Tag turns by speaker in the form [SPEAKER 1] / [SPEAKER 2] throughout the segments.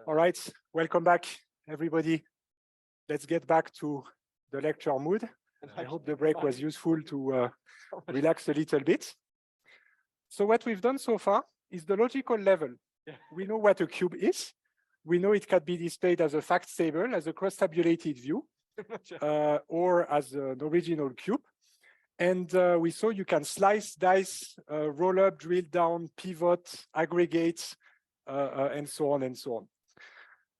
[SPEAKER 1] All right, welcome back, everybody. Let's get back to the lecture mood. I hope the break was useful to relax a little bit. So what we've done so far is the logical level. We know what a cube is. We know it can be displayed as a facts table, as a cross-tabulated view, or as an original cube. And we saw you can slice, dice, roll up, drill down, pivot, aggregate, and so on and so on.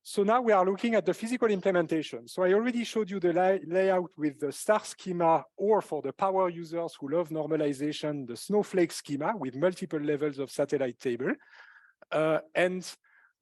[SPEAKER 1] So now we are looking at the physical implementation. So I already showed you the layout with the star schema, or for the power users who love normalization, the snowflake schema with multiple levels of satellite table. And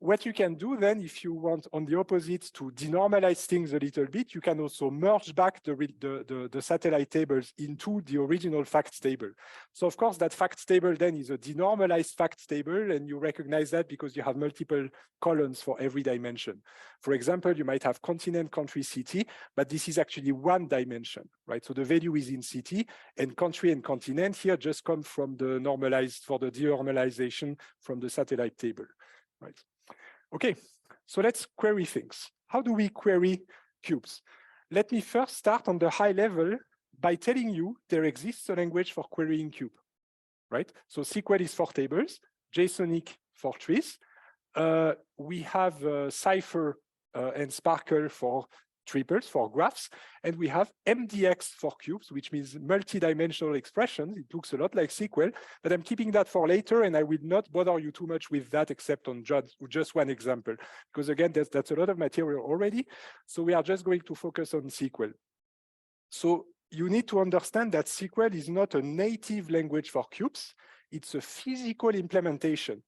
[SPEAKER 1] what you can do then, if you want on the opposite to denormalize things a little bit, you can also merge back the satellite tables into the original facts table. So of course, that facts table then is a denormalized facts table, and you recognize that because you have multiple columns for every dimension. For example, you might have continent, country, city, but this is actually one dimension, right? So the value is in city, and country and continent here just come from the normalized, for the denormalization from the satellite table, right? Okay, so let's query things. How do we query cubes? Let me first start on the high level by telling you there exists a language for querying cube, right? So SQL is for tables, JSONic for trees. We have Cypher and Sparkle for triples, for graphs, and we have MDX for cubes, which means multi-dimensional expressions. It looks a lot like SQL, but I'm keeping that for later, and I will not bother you too much with that except on just one example, because again, that's a lot of material already. So we are just going to focus on SQL. So you need to understand that SQL is not a native language for cubes. It's a physical implementation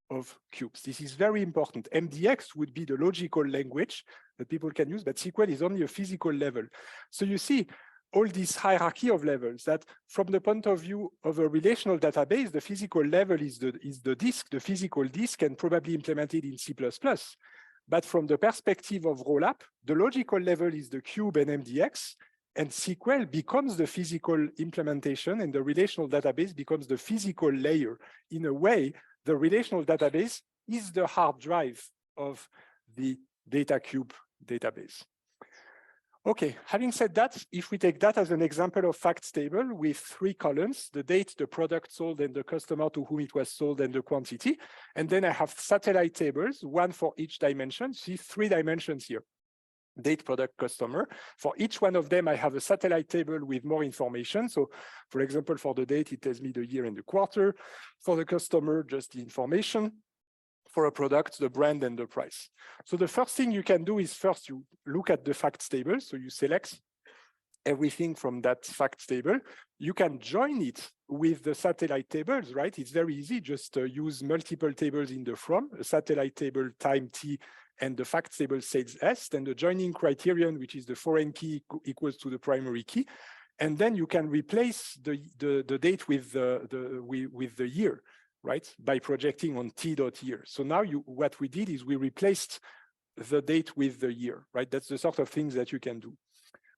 [SPEAKER 1] of cubes. This is very important. MDX would be the logical language that people can use, but SQL is only a physical level. So you see all this hierarchy of levels that from the point of view of a relational database, the physical level is the disk, the physical disk, and probably implemented in C++. But from the perspective of Rollup, the logical level is the cube and MDX, and SQL becomes the physical implementation, and the relational database becomes the physical layer. In a way, the relational database is the hard drive of the data cube database. Okay, having said that, if we take that as an example of facts table with 3 columns, the date, the product sold, and the customer to whom it was sold, and the quantity, and then I have satellite tables, one for each dimension. See 3 dimensions here. Date, product, customer. For each one of them, I have a satellite table with more information. So for example, for the date, it tells me the year and the quarter. For the customer, just the information. For a product, the brand and the price. So the first thing you can do is first you look at the facts table. So you select everything from that facts table. You can join it with the satellite tables, right? It's very easy. Just use multiple tables in the from, a satellite table time t, and the facts table says S, then the joining criterion, which is the foreign key equals to the primary key. And then you can replace the date with the year, right? By projecting on t.year. So now what we did is we replaced the date with the year, right? That's the sort of things that you can do.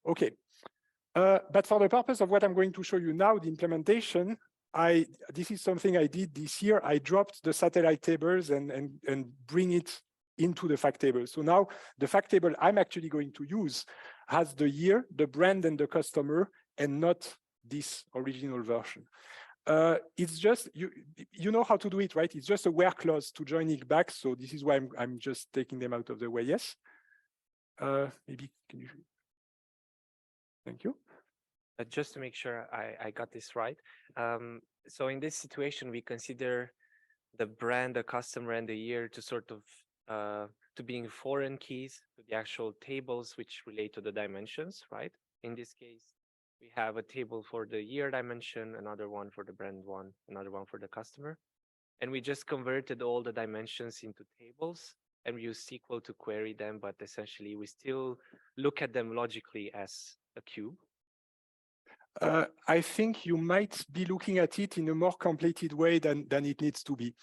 [SPEAKER 1] Okay. But for the purpose of what I'm going to show you now, the implementation, this is something I did this year. I dropped the satellite tables and bring it into the fact table. So now the fact table I'm actually going to use has the year, the brand, and the customer, and not this original version. It's just, you know how to do it, right? It's just a where clause to join it back. So this is why I'm just taking them out of the way. Yes. Maybe can you? Thank you.
[SPEAKER 2] Just to make sure I got this right. So in this situation, we consider the brand, the customer, and the year to sort of to being foreign keys to the actual tables which relate to the dimensions, right? In this case, we have a table for the year dimension, another one for the brand one, another one for the customer. And we just converted all the dimensions into tables, and we use SQL to query them, but essentially we still look at them logically as a cube.
[SPEAKER 1] I think you might be looking at it in a more completed way than it needs to be.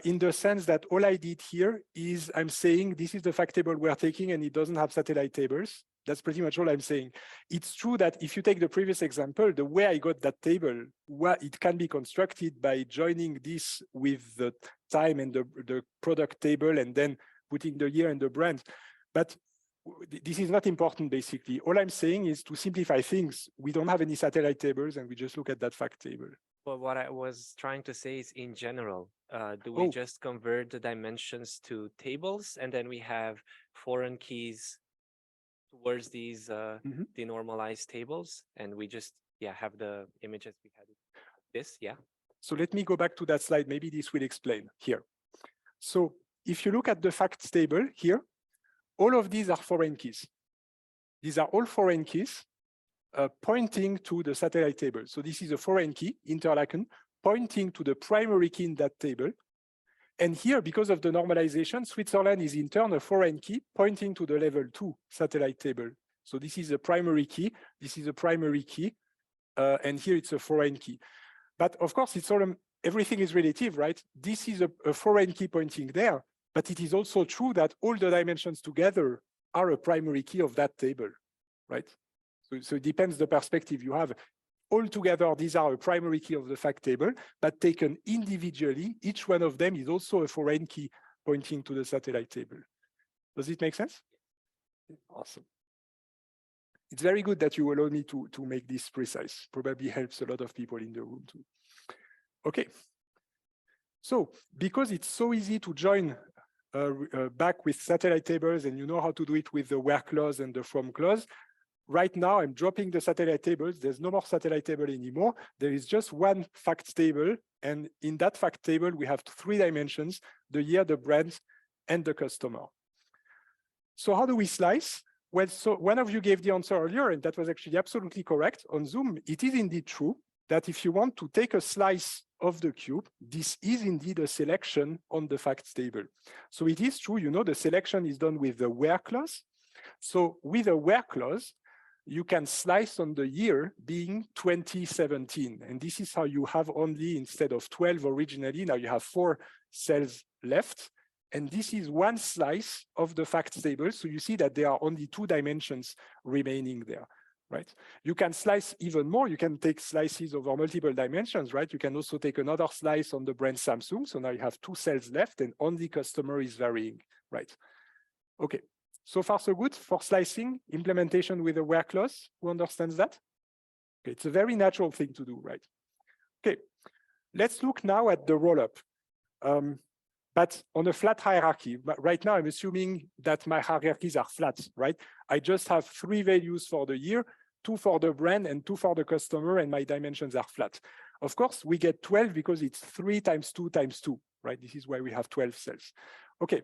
[SPEAKER 1] In the sense that all I did here is I'm saying this is the fact table we're taking and it doesn't have satellite tables. That's pretty much all I'm saying. It's true that if you take the previous example, the way I got that table, it can be constructed by joining this with the time and the product table and then putting the year and the brand. But this is not important, basically. All I'm saying is to simplify things, we don't have any satellite tables and we just look at that fact table.
[SPEAKER 2] But what I was trying to say is in general, do we just convert the dimensions to tables and then we have foreign keys towards these denormalized tables and we just have the images we had this,
[SPEAKER 1] So let me go back to that slide. Maybe this will explain here. So if you look at the facts table here, all of these are foreign keys. These are all foreign keys pointing to the satellite table. So this is a foreign key, Interlaken, pointing to the primary key in that table. And here, because of the normalization, Switzerland is in turn a foreign key pointing to the level 2 satellite table. So this is a primary key, this is a primary key, and here it's a foreign key. But of course, it's all everything is relative, right? This is a foreign key pointing there, but it is also true that all the dimensions together are a primary key of that table, right? So it depends the perspective you have. All together, these are a primary key of the fact table, but taken individually, each one of them is also a foreign key pointing to the satellite table. Does it make sense? Awesome. It's very good that you allow me to make this precise. Probably helps a lot of people in the room too. Okay. So because it's so easy to join back with satellite tables and you know how to do it with the where clause and the from clause, right now I'm dropping the satellite tables. There's no more satellite table anymore. There is just one fact table. And in that fact table, we have 3 dimensions, the year, the brand, and the customer. So how do we slice? Well, so one of you gave the answer earlier, and that was actually absolutely correct. On Zoom, it is indeed true that if you want to take a slice of the cube, this is indeed a selection on the facts table. So it is true, you know, the selection is done with the where clause. So with a where clause, you can slice on the year being 2017. And this is how you have only, instead of 12 originally, now you have 4 cells left. And this is one slice of the facts table. So you see that there are only 2 dimensions remaining there, right? You can slice even more. You can take slices over multiple dimensions, right? You can also take another slice on the brand Samsung. So now you have 2 cells left and only customer is varying, right? Okay, so far so good for slicing, implementation with a where clause. Who understands that? Okay, it's a very natural thing to do, right? Okay, let's look now at the rollup. But on a flat hierarchy. But right now, I'm assuming that my hierarchies are flat, right? I just have 3 values for the year, 2 for the brand and 2 for the customer, and my dimensions are flat. Of course, we get 12 because it's 3 times 2 times 2, right? This is why we have 12 cells. Okay,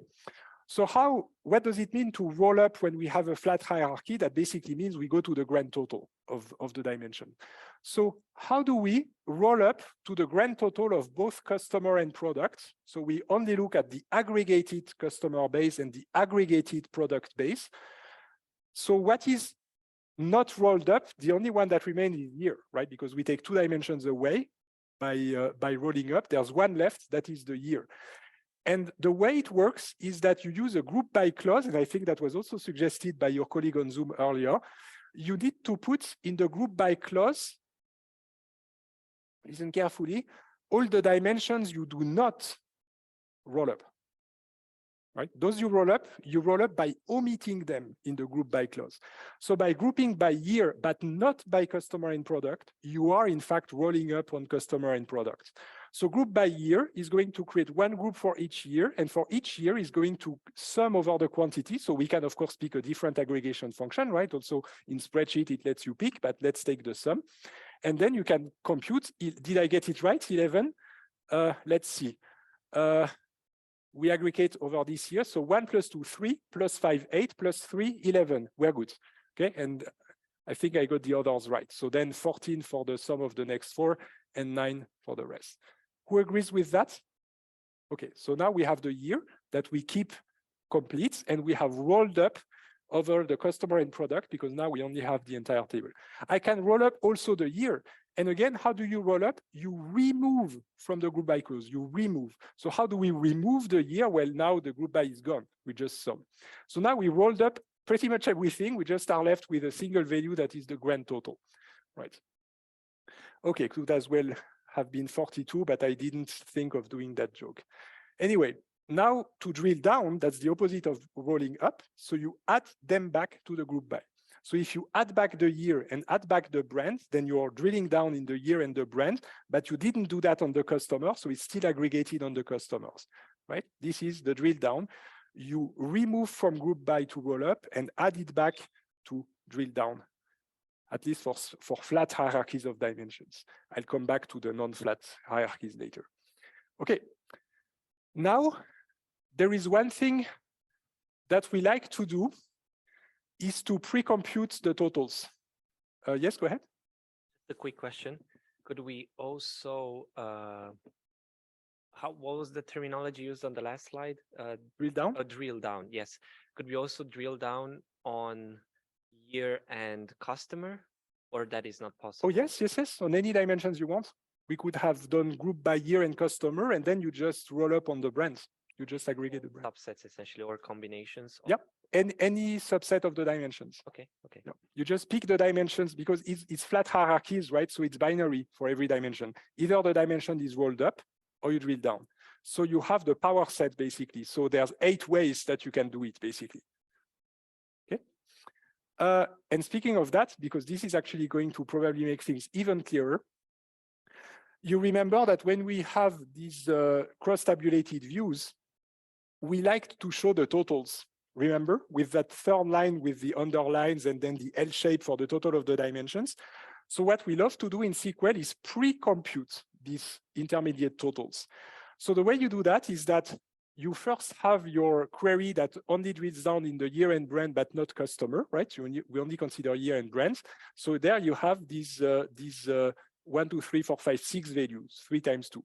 [SPEAKER 1] so what does it mean to roll up when we have a flat hierarchy? That basically means we go to the grand total of the dimension. So how do we roll up to the grand total of both customer and product? So we only look at the aggregated customer base and the aggregated product base. So what is not rolled up, the only one that remains is year, right? Because we take 2 dimensions away by rolling up. There's one left, that is the year. And the way it works is that you use a group by clause, and I think that was also suggested by your colleague on Zoom earlier. You need to put in the group by clause, listen carefully, all the dimensions you do not roll up, right? Those you roll up by omitting them in the group by clause. So by grouping by year, but not by customer and product, you are in fact rolling up on customer and product. So group by year is going to create one group for each year, and for each year is going to sum over the quantity. So we can, of course, pick a different aggregation function, right? Also in spreadsheet, it lets you pick, but let's take the sum. And then you can compute, did I get it right, 11? Let's see. We aggregate over this year. So 1 plus 2, 3, plus 5, 8, plus 3, 11. We're good, okay? And I think I got the others right. So then 14 for the sum of the next 4 and 9 for the rest. Who agrees with that? Okay, so now we have the year that we keep complete and we have rolled up over the customer and product because now we only have the entire table. I can roll up also the year. And again, how do you roll up? You remove from the group by clause, you remove. So how do we remove the year? Well, now the group by is gone, we just sum. So now we rolled up pretty much everything. We just are left with a single value that is the grand total, right? Okay, could as well have been 42, but I didn't think of doing that joke. Anyway, Now to drill down, that's the opposite of rolling up. So you add them back to the group by. So if you add back the year and add back the brand, then you're drilling down in the year and the brand, but you didn't do that on the customer, so it's still aggregated on the customers, right? This is the drill down. You remove from group by to roll up and add it back to drill down, at least for flat hierarchies of dimensions. I'll come back to the non-flat hierarchies later. Okay, now there is one thing that we like to do is to pre-compute the totals. Yes, go ahead.
[SPEAKER 2] A quick question. Could we also, what was the terminology used on the last slide?
[SPEAKER 1] Drill down?
[SPEAKER 2] A drill down, yes. Could we also drill down on year and customer, or that is not possible?
[SPEAKER 1] Oh, yes, yes, yes. On any dimensions you want. We could have done group by year and customer, and then you just roll up on the brands. You just aggregate the brands.
[SPEAKER 2] Subsets essentially, or combinations.
[SPEAKER 1] Yep. And any subset of the dimensions.
[SPEAKER 2] Okay, okay.
[SPEAKER 1] Yeah. You just pick the dimensions because it's flat hierarchies, right? So it's binary for every dimension. Either the dimension is rolled up or you drill down. So you have the power set basically. So there's 8 ways that you can do it basically. Okay. And speaking of that, because this is actually going to probably make things even clearer, you remember that when we have these cross-tabulated views, we like to show the totals. Remember, with that third line with the underlines and then the L shape for the total of the dimensions. So what we love to do in SQL is pre-compute these intermediate totals. So the way you do that is that you first have your query that only drills down in the year and brand, but not customer, right? We only consider year and brands. So there you have these 1, 2, 3, 4, 5, 6 values, 3 times 2.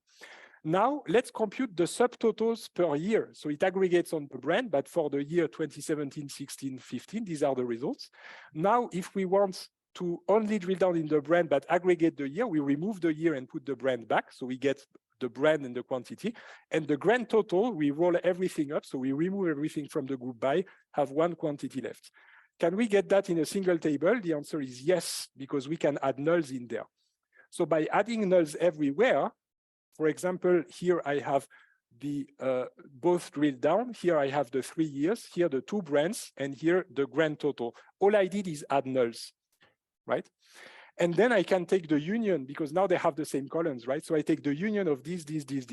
[SPEAKER 1] Now let's compute the subtotals per year. So it aggregates on the brand, but for the year 2017, 16, 15, these are the results. Now, if we want to only drill down in the brand, but aggregate the year, we remove the year and put the brand back. So we get the brand and the quantity. And the grand total, we roll everything up. So we remove everything from the group by, have 1 quantity left. Can we get that in a single table? The answer is yes, because we can add nulls in there. So by adding nulls everywhere, for example, here I have the both drilled down. Here I have the 3 years, here the 2 brands, and here the grand total. All I did is add nulls, right? And then I can take the union because now they have the same columns, right? So I take the union of this.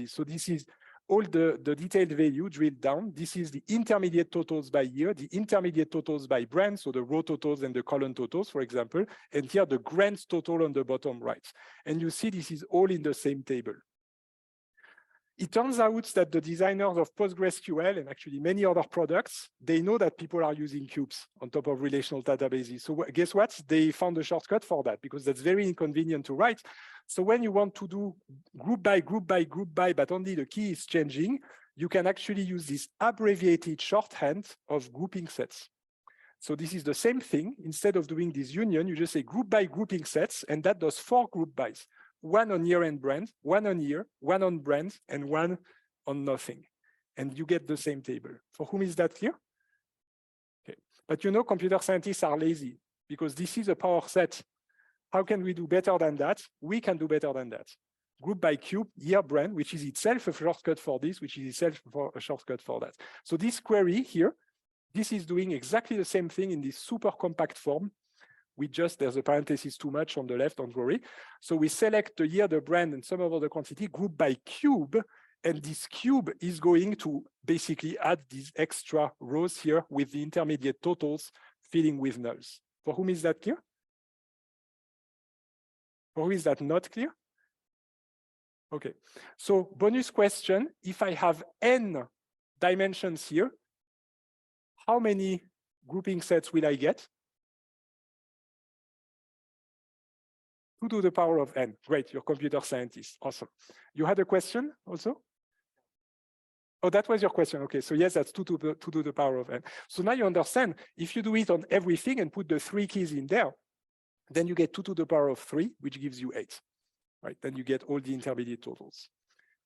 [SPEAKER 1] So this is all the detailed value drilled down. This is the intermediate totals by year, the intermediate totals by brand, so the row totals and the column totals, for example, and here the grand total on the bottom right. And you see this is all in the same table. It turns out that the designers of PostgreSQL and actually many other products, they know that people are using cubes on top of relational databases. So guess what? They found a shortcut for that because that's very inconvenient to write. So when you want to do group by group by group by, but only the key is changing, you can actually use this abbreviated shorthand of grouping sets. So this is the same thing. Instead of doing this union, you just say group by grouping sets, and that does 4 group bys. 1 on year and brand, 1 on year, 1 on brand, and 1 on nothing. And you get the same table. For whom is that clear? Okay. But you know, computer scientists are lazy because this is a power set. How can we do better than that? We can do better than that. Group by cube, year brand, which is itself a shortcut for this, which is itself a shortcut for that. So this query here, this is doing exactly the same thing in this super compact form. We just, there's a parenthesis too much on the left, don't worry. So we select the year, the brand, and some of the quantity, group by cube, and this cube is going to basically add these extra rows here with the intermediate totals filling with nulls. For whom is that clear? For whom is that not clear? Okay, so bonus question, if I have n dimensions here, how many grouping sets will I get? 2 to the power of n. Great, you're computer scientist. Awesome. You had a question also? Oh, that was your question. Okay, so yes, that's 2 to the power of n. So now you understand, if you do it on everything and put the 3 keys in there, then you get 2 to the power of 3, which gives you 8. Right? Then you get all the intermediate totals.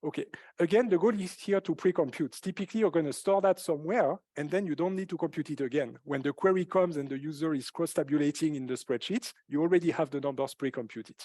[SPEAKER 1] Okay, again, the goal is here to pre-compute. Typically, you're going to store that somewhere, and then you don't need to compute it again. When the query comes and the user is cross-tabulating in the spreadsheet, you already have the numbers pre-computed.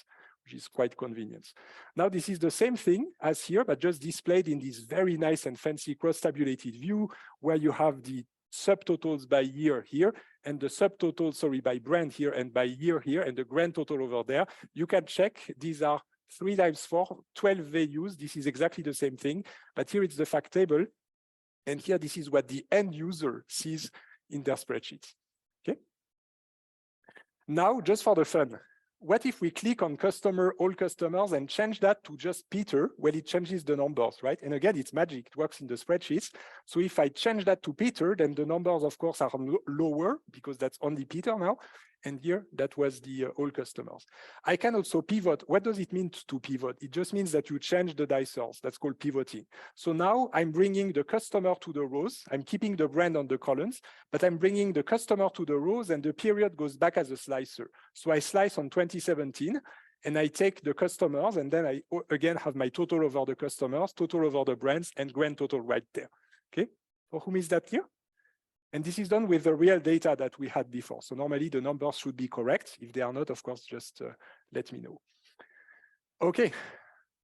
[SPEAKER 1] which is quite convenient. Now, this is the same thing as here, but just displayed in this very nice and fancy cross-tabulated view where you have the subtotals by year here and the subtotal, sorry, by brand here and by year here and the grand total over there. You can check. These are 3 times 4, 12 values. This is exactly the same thing, but here it's the fact table. And here, this is what the end user sees in their spreadsheet. Okay. Now, just for the fun, what if we click on customer, all customers, and change that to just Peter? Well, it changes the numbers, right? And again, it's magic. It works in the spreadsheets. So if I change that to Peter, then the numbers, of course, are lower because that's only Peter now. And here, that was the all customers. I can also pivot. What does it mean to pivot? It just means that you change the dicers. That's called pivoting. So now I'm bringing the customer to the rows. I'm keeping the brand on the columns, but I'm bringing the customer to the rows and the period goes back as a slicer. So I slice on 2017 and I take the customers and then I again have my total over the customers, total over the brands and grand total right there. Okay, for whom is that clear? And this is done with the real data that we had before. So normally the numbers should be correct. If they are not, of course, just let me know. Okay,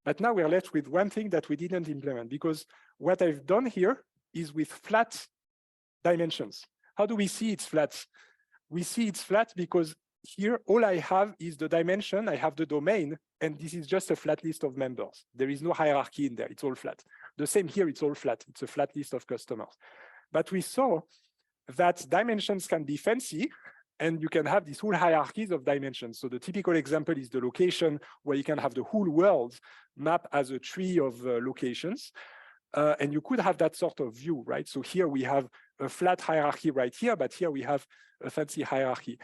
[SPEAKER 1] but now we're left with one thing that we didn't implement because what I've done here is with flat dimensions. How do we see it's flat? We see it's flat because here all I have is the dimension, I have the domain, and this is just a flat list of members. There is no hierarchy in there, it's all flat. The same here, it's all flat. It's a flat list of customers. But we saw that dimensions can be fancy and you can have these whole hierarchies of dimensions. So the typical example is the location where you can have the whole world map as a tree of locations. And you could have that sort of view, right? So here we have a flat hierarchy right here, but here we have a fancy hierarchy.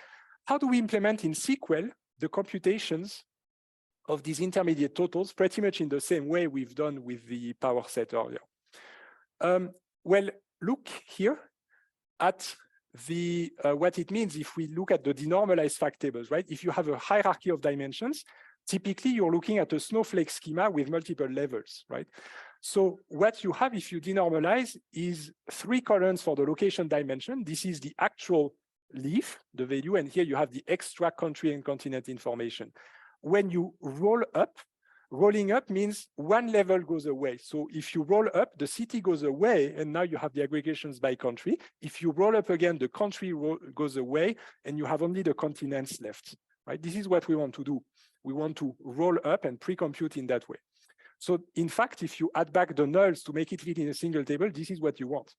[SPEAKER 1] How do we implement in SQL the computations of these intermediate totals pretty much in the same way we've done with the power set earlier? Well, look here at the what it means if we look at the denormalized fact tables, right? If you have a hierarchy of dimensions, typically you're looking at a snowflake schema with multiple levels, right? So what you have if you denormalize is 3 columns for the location dimension. This is the actual leaf, the value, and here you have the extra country and continent information. When you roll up, rolling up means one level goes away. So if you roll up, the city goes away, and now you have the aggregations by country. If you roll up again, the country goes away, and you have only the continents left, right? This is what we want to do. We want to roll up and pre-compute in that way. So in fact, if you add back the nulls to make it fit in a single table, this is what you want,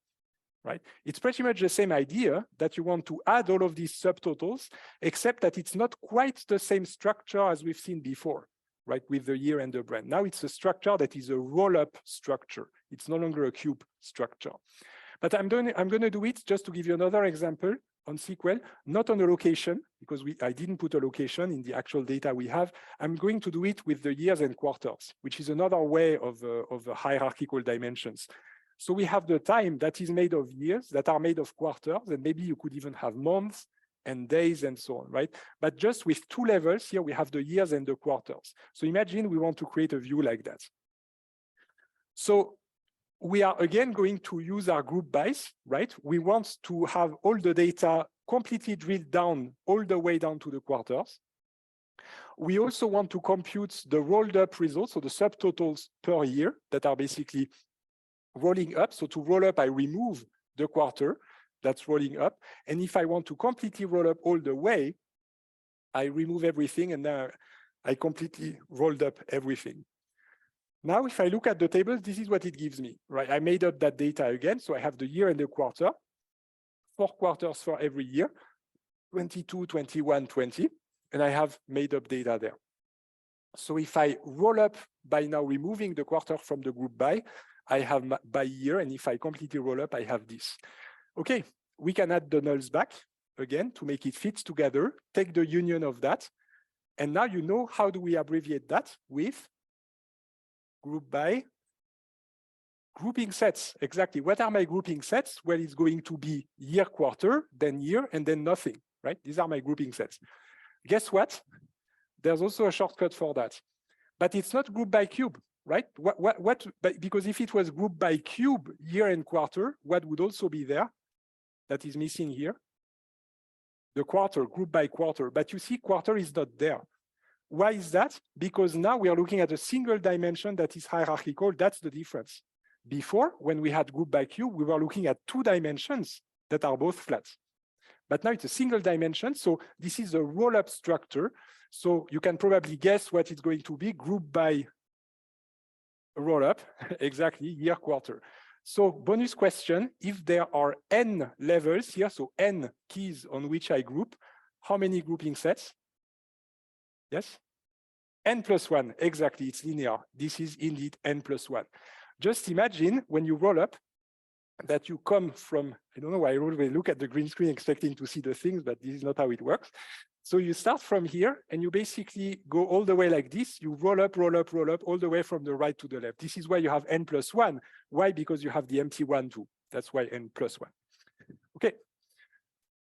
[SPEAKER 1] right? It's pretty much the same idea that you want to add all of these subtotals, except that it's not quite the same structure as we've seen before, right, with the year and the brand. Now it's a structure that is a roll-up structure. It's no longer a cube structure. But I'm going to do it just to give you another example on SQL, not on a location, because I didn't put a location in the actual data we have. I'm going to do it with the years and quarters, which is another way of hierarchical dimensions. So we have the time that is made of years, that are made of quarters, and maybe you could even have months and days and so on, right? But just with 2 levels, here we have the years and the quarters. So imagine we want to create a view like that. So we are again going to use our group bys, right? We want to have all the data completely drilled down all the way down to the quarters. We also want to compute the rolled up results, so the subtotals per year that are basically rolling up. So to roll up, I remove the quarter that's rolling up. And if I want to completely roll up all the way, I remove everything and then I completely rolled up everything. Now, if I look at the tables, this is what it gives me, right? I made up that data again. So I have the year and the quarter, 4 quarters for every year, 22, 21, 20, and I have made up data there. So if I roll up by now removing the quarter from the group by, I have by year, and if I completely roll up, I have this. Okay, we can add the nulls back again to make it fit together, take the union of that, and now you know how do we abbreviate that with group by grouping sets. Exactly. What are my grouping sets? Well, it's going to be year, quarter, then year, and then nothing, right? These are my grouping sets. Guess what? There's also a shortcut for that, but it's not group by cube, right? Because if it was group by cube, year and quarter, what would also be there that is missing here? The quarter, group by quarter, but you see quarter is not there. Why is that? Because now we are looking at a single dimension that is hierarchical. That's the difference. Before, when we had group by cube, we were looking at 2 dimensions that are both flat. But now it's a single dimension. So this is a roll-up structure. So you can probably guess what it's going to be, group by roll-up, exactly, year, quarter. So bonus question, if there are n levels here, so n keys on which I group, how many grouping sets? Yes? N plus 1, exactly, it's linear. This is indeed n plus 1. Just imagine when you roll up that you come from, I don't know why I always look at the green screen expecting to see the things, but this is not how it works. So you start from here and you basically go all the way like this. You roll up, roll up, roll up all the way from the right to the left. This is why you have n plus 1. Why? Because you have the empty 1 too. That's why n plus 1. Okay.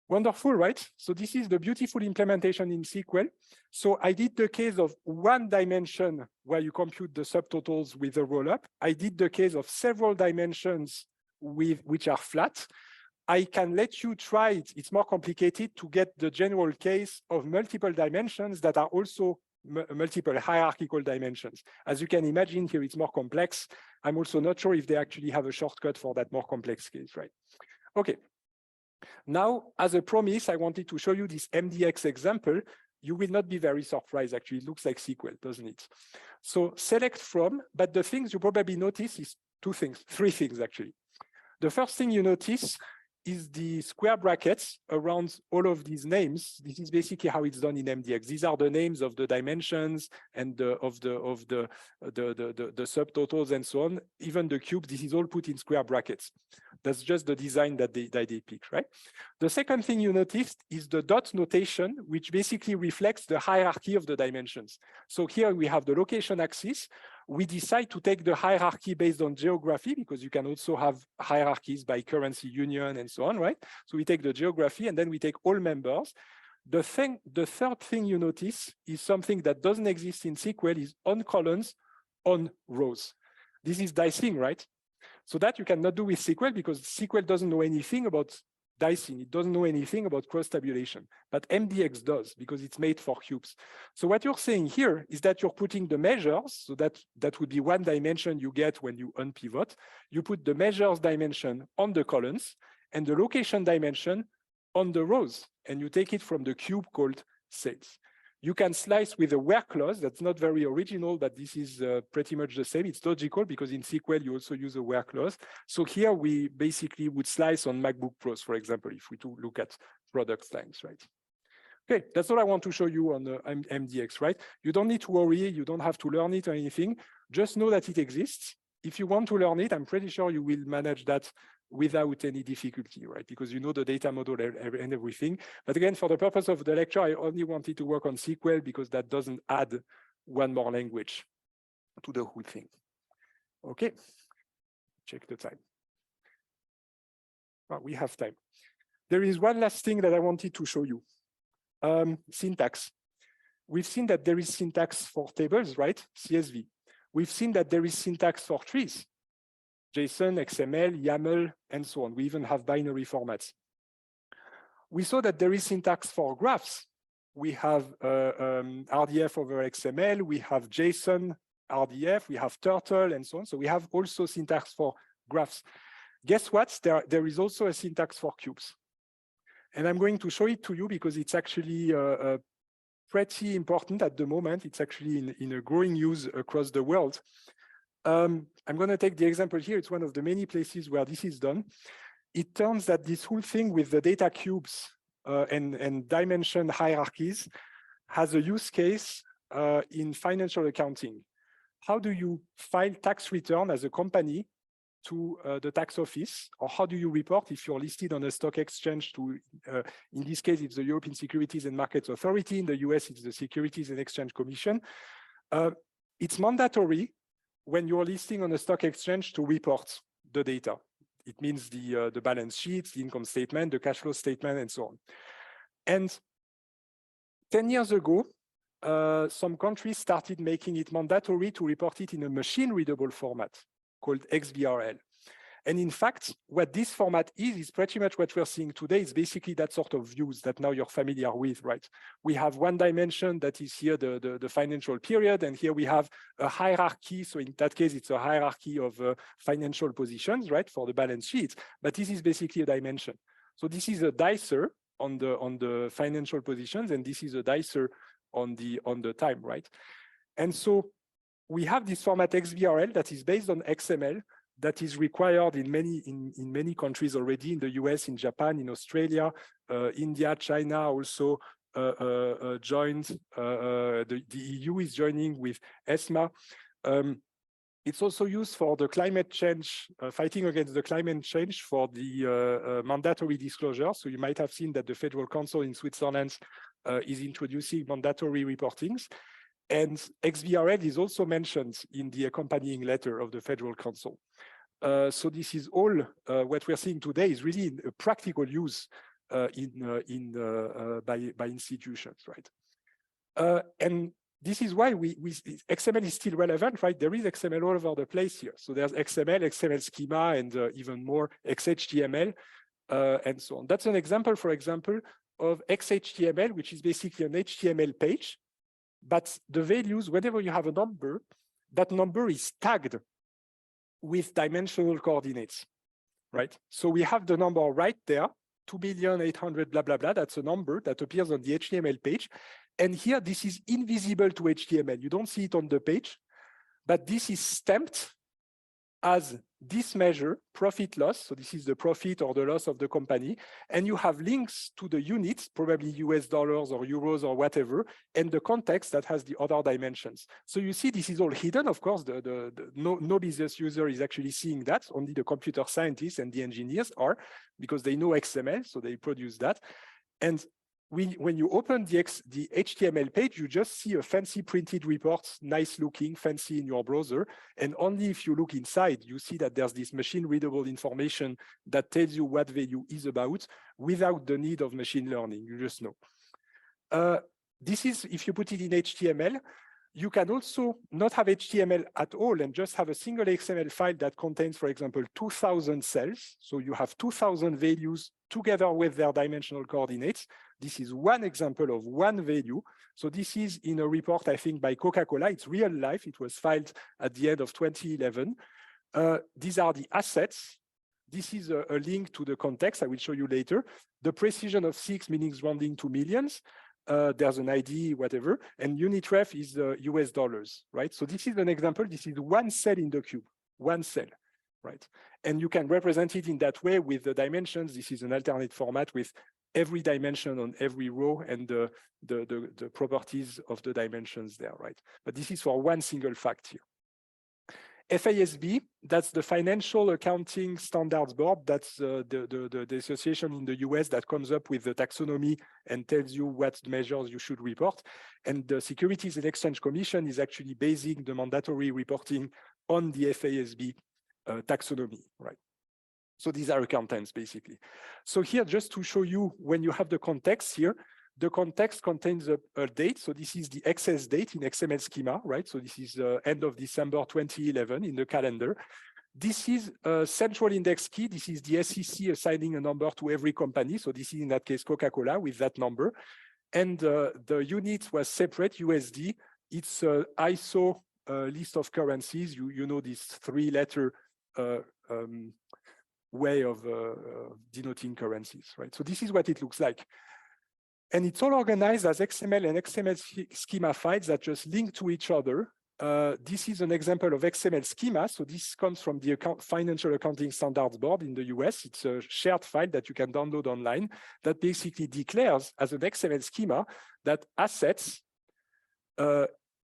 [SPEAKER 1] Wonderful, right? So this is the beautiful implementation in SQL. So I did the case of 1 dimension where you compute the subtotals with a rollup. I did the case of several dimensions which are flat. I can let you try it. It's more complicated to get the general case of multiple dimensions that are also multiple hierarchical dimensions. As you can imagine here, it's more complex. I'm also not sure if they actually have a shortcut for that more complex case, right? Okay. Now, as a promise, I wanted to show you this MDX example. You will not be very surprised, actually. It looks like SQL, doesn't it? So select from, but the things you probably notice is 3 things, actually. The first thing you notice is the square brackets around all of these names. This is basically how it's done in MDX. These are the names of the dimensions and of the subtotals and so on. Even the cube, this is all put in square brackets. That's just the design that they picked, right? The second thing you noticed is the dot notation, which basically reflects the hierarchy of the dimensions. So here we have the location axis. We decide to take the hierarchy based on geography, because you can also have hierarchies by currency union and so on, right? So we take the geography and then we take all members. The third thing you notice is something that doesn't exist in SQL, is on columns, on rows. This is dicing, right? So that you cannot do with SQL, because SQL doesn't know anything about dicing. It doesn't know anything about cross tabulation, but MDX does, because it's made for cubes. So what you're saying here is that you're putting the measures, so that would be 1 dimension you get when you unpivot. You put the measures dimension on the columns and the location dimension on the rows, and you take it from the cube called sales. You can slice with a where clause. That's not very original, but this is pretty much the same. It's logical because in SQL, you also use a where clause. So here we basically would slice on MacBook Pros, for example, if we do look at product lines, right? Okay, that's all I want to show you on the MDX, right? You don't need to worry. You don't have to learn it or anything. Just know that it exists. If you want to learn it, I'm pretty sure you will manage that without any difficulty, right? Because you know the data model and everything. But again, for the purpose of the lecture, I only wanted to work on SQL because that doesn't add 1 more language to the whole thing. Okay, check the time. Well, we have time. There is one last thing that I wanted to show you. Syntax. We've seen that there is syntax for tables, right? CSV. We've seen that there is syntax for trees. JSON, XML, YAML, and so on. We even have binary formats. We saw that there is syntax for graphs. We have RDF over XML, we have JSON, RDF, we have turtle, and so on. So we have also syntax for graphs. Guess what? There is also a syntax for cubes. And I'm going to show it to you because it's actually pretty important at the moment. It's actually in a growing use across the world. I'm going to take the example here. It's one of the many places where this is done. It turns that this whole thing with the data cubes and dimension hierarchies has a use case in financial accounting. How do you file tax return as a company to the tax office, or how do you report if you're listed on a stock exchange to, in this case, it's the European Securities and Markets Authority. In the US, it's the Securities and Exchange Commission. It's mandatory when you're listing on a stock exchange to report the data. It means the balance sheets, the income statement, the cash flow statement, and so on. And 10 years ago, some countries started making it mandatory to report it in a machine-readable format called XBRL. And in fact, what this format is pretty much what we're seeing today. Is basically that sort of views that now you're familiar with, right? We have one dimension that is here, the financial period, and here we have a hierarchy. So in that case, it's a hierarchy of financial positions, right, for the balance sheet. But this is basically a dimension. So this is a dicer on the financial positions, and this is a dicer on the time, right? And so we have this format XBRL that is based on XML, that is required in many countries already, in the US, in Japan, in Australia, India, China also joined. The EU is joining with ESMA. It's also used for the climate change, fighting against the climate change for the mandatory disclosure. So you might have seen that the Federal Council in Switzerland is introducing mandatory reportings. And XBRL is also mentioned in the accompanying letter of the Federal Council. So this is all what we're seeing today is really a practical use by institutions, right? And this is why XML is still relevant, right? There is XML all over the place here. So there's XML schema, and even more XHTML, and so on. That's an example, for example, of XHTML, which is basically an HTML page. But the values, whenever you have a number, that number is tagged with dimensional coordinates, right? So we have the number right there, 2,800,000, blah, blah, blah. That's a number that appears on the HTML page. And here, this is invisible to HTML. You don't see it on the page, but this is stamped as this measure, profit loss. So this is the profit or the loss of the company. And you have links to the units, probably US dollars or euros or whatever, and the context that has the other dimensions. So you see, this is all hidden. Of course, no business user is actually seeing that. Only the computer scientists and the engineers are, because they know XML, so they produce that. And when you open the HTML page, you just see a fancy printed report, nice looking, fancy in your browser. And only if you look inside, you see that there's this machine readable information that tells you what value is about without the need of machine learning. You just know. This is, if you put it in HTML, you can also not have HTML at all and just have a single XML file that contains, for example, 2,000 cells. So you have 2,000 values together with their dimensional coordinates. This is one example of one value. So this is in a report, I think, by Coca-Cola. It's real life. It was filed at the end of 2011. These are the assets. This is a link to the context. I will show you later. The precision of 6 meaning rounding to millions. There's an ID, whatever, and unit ref is US dollars, right? So this is an example. This is one cell in the cube, one cell, right? And you can represent it in that way with the dimensions. This is an alternate format with every dimension on every row and the properties of the dimensions there, right? But this is for one single fact here. FASB, that's the Financial Accounting Standards Board. That's the association in the US that comes up with the taxonomy and tells you what measures you should report. And the Securities and Exchange Commission is actually basing the mandatory reporting on the FASB taxonomy, right? So these are accountants, basically. So here, just to show you, when you have the context here, the context contains a date. So this is the excess date in XML schema, right? So this is end of December 2011 in the calendar. This is a central index key. This is the SEC assigning a number to every company. So this is, in that case, Coca-Cola with that number. And the unit was separate, USD. It's ISO list of currencies. You know this 3-letter way of denoting currencies, right? So this is what it looks like. And it's all organized as XML and XML schema files that just link to each other. This is an example of XML schema. So this comes from the Financial Accounting Standards Board in the US. It's a shared file that you can download online that basically declares as an XML schema that assets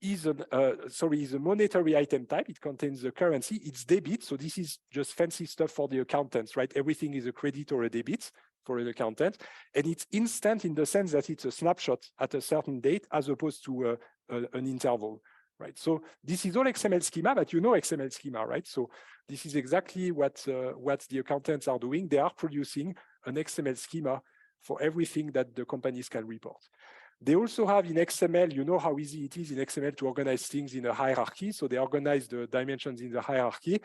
[SPEAKER 1] is a monetary item type. It contains the currency. It's debit. So this is just fancy stuff for the accountants, right? Everything is a credit or a debit for an accountant. And it's instant in the sense that it's a snapshot at a certain date as opposed to an interval, right? So this is all XML schema, but you know XML schema, right? So this is exactly what the accountants are doing. They are producing an XML schema for everything that the companies can report. They also have in XML, you know how easy it is in XML to organize things in a hierarchy. So they organize the dimensions in the hierarchy.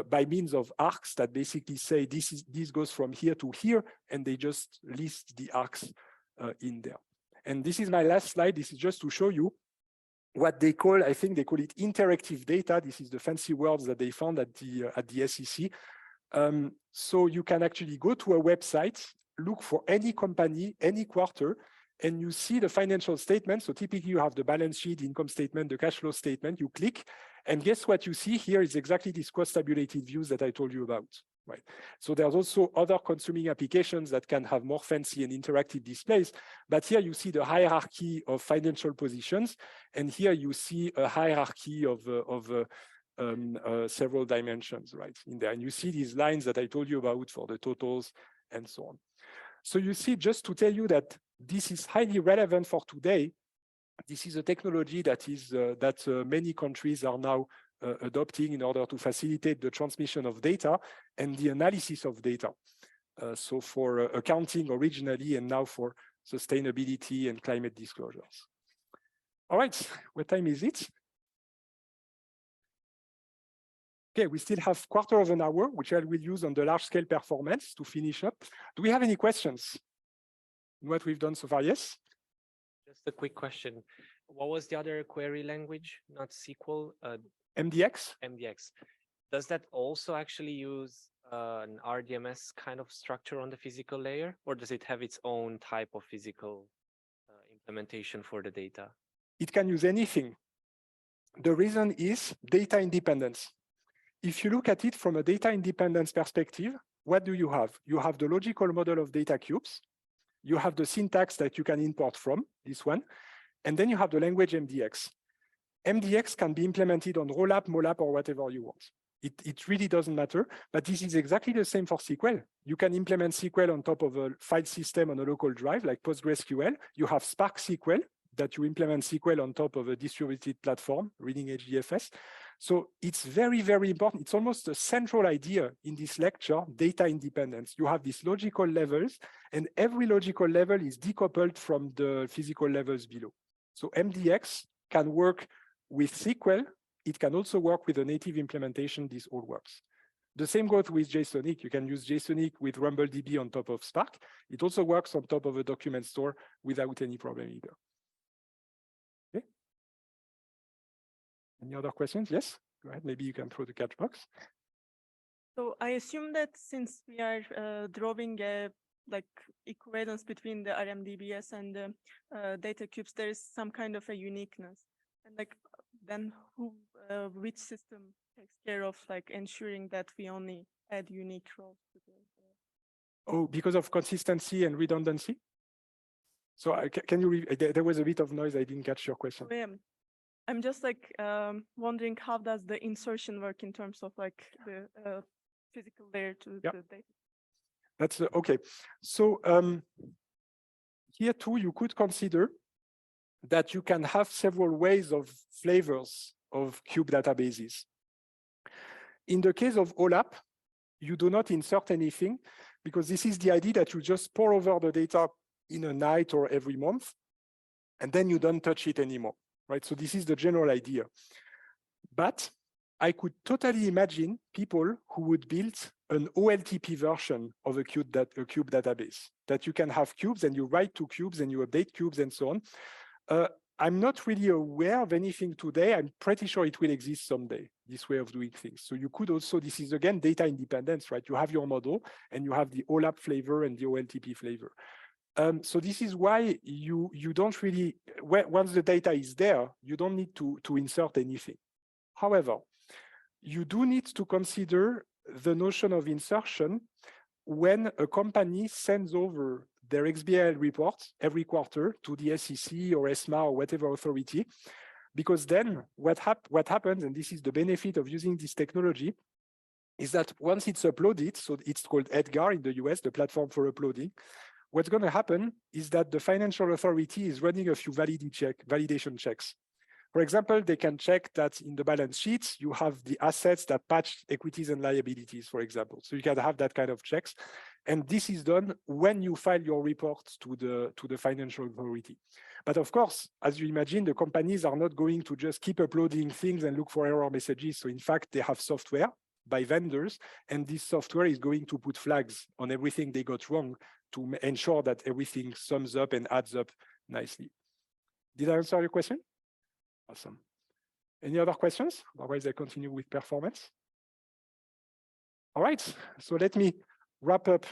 [SPEAKER 1] by means of arcs that basically say this goes from here to here, and they just list the arcs in there. And this is my last slide. This is just to show you what they call, I think they call it interactive data. This is the fancy words that they found at the SEC. So you can actually go to a website, look for any company, any quarter, and you see the financial statement. So typically you have the balance sheet, the income statement, the cash flow statement. You click, and guess what you see here is exactly these cross-tabulated views that I told you about, right? So there's also other consuming applications that can have more fancy and interactive displays. But here you see the hierarchy of financial positions, and here you see a hierarchy of several dimensions, right, in there. And you see these lines that I told you about for the totals and so on. So you see, just to tell you that this is highly relevant for today, this is a technology that is many countries are now adopting in order to facilitate the transmission of data and the analysis of data. So for accounting originally, and now for sustainability and climate disclosures. All right, what time is it? Okay, we still have quarter of an hour, which I will use on the large scale performance to finish up. Do we have any questions in what we've done so far? Yes?
[SPEAKER 2] Just a quick question. What was the other query language, not SQL?
[SPEAKER 1] MDX?
[SPEAKER 2] MDX. Does that also actually use an RDMS kind of structure on the physical layer, or does it have its own type of physical implementation for the data?
[SPEAKER 1] It can use anything. The reason is data independence. If you look at it from a data independence perspective, what do you have? You have the logical model of data cubes. You have the syntax that you can import from, this one. And then you have the language MDX. MDX can be implemented on Rollup, Mollup, or whatever you want. It really doesn't matter, but this is exactly the same for SQL. You can implement SQL on top of a file system on a local drive like PostgreSQL. You have Spark SQL that you implement SQL on top of a distributed platform, reading HDFS. So it's very, very important. It's almost a central idea in this lecture, data independence. You have these logical levels, and every logical level is decoupled from the physical levels below. So MDX can work with SQL. It can also work with a native implementation. This all works. The same goes with JSONiq. You can use JSONiq with RumbleDB on top of Spark. It also works on top of a document store without any problem either. Okay. Any other questions? Yes, go ahead. Maybe you can throw the catch box.
[SPEAKER 3] So I assume that since we are drawing a equivalence between the RMDBS and the data cubes, there is some kind of a uniqueness. And then which system takes care of ensuring that we only add unique rows to the
[SPEAKER 1] Oh, because of consistency and redundancy? So can you there was a bit of noise. I didn't catch your question.
[SPEAKER 3] So, I'm just wondering, how does the insertion work in terms of the physical layer to the data?
[SPEAKER 1] That's okay. So here too, you could consider that you can have several ways of flavors of cube databases. In the case of Rollup, you do not insert anything because this is the idea that you just pour over the data in a night or every month, and then you don't touch it anymore, right? So this is the general idea. But I could totally imagine people who would build an OLTP version of a cube database, that you can have cubes and you write to cubes and you update cubes and so on. I'm not really aware of anything today. I'm pretty sure it will exist someday, this way of doing things. So you could also, this is again data independence, right? You have your model and you have the Rollup flavor and the OLTP flavor. So this is why you don't really, once the data is there, you don't need to insert anything. However, you do need to consider the notion of insertion when a company sends over their XBRL reports every quarter to the SEC or ESMA or whatever authority, because then what happens, and this is the benefit of using this technology, is that once it's uploaded, so it's called EDGAR in the US, the platform for uploading, what's going to happen is that the financial authority is running a few validation checks. For example, they can check that in the balance sheets, you have the assets that match equities and liabilities, for example. So you can have that kind of checks. And this is done when you file your reports to the financial authority. But of course, as you imagine, the companies are not going to just keep uploading things and look for error messages. So in fact, they have software by vendors, and this software is going to put flags on everything they got wrong to ensure that everything sums up and adds up nicely. Did I answer your question? Awesome. Any other questions? Otherwise, I continue with performance. All right, so let me wrap up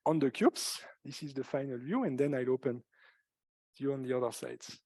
[SPEAKER 1] on the cubes. This is the final view, and then I'll open you on the other sides.